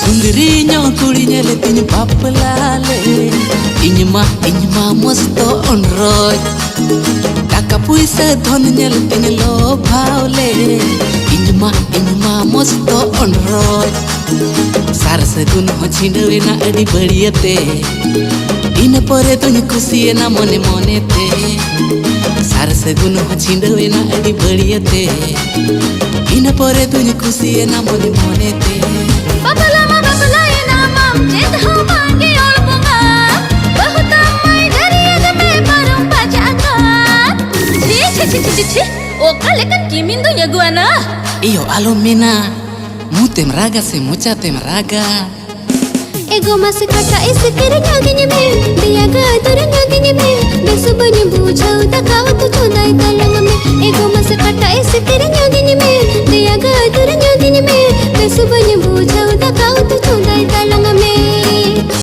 Sundiri nyo kuri nyele tin bapalale. Inyma mosto onroy. Taka puisa dhon nyele tin lo bhaule. Inyma mosto onroy. Sarse gun ho chhindawe na adi badiyate. Ina pore tuny khusiye na mone mone te. Sarse gun ho chhindawe na adi badiyate. Ina pore tuny khusiye na mone mone te. Iyo alo mena, mutem raga se mucha tem raga. Ego mas kata isi kiri nyoginya me, dia gadur nyoginya me, besubanya bujau tak kau tu cundai talang me. Ego mas kata isi kiri nyoginya me, dia gadur nyoginya me, besubanya bujau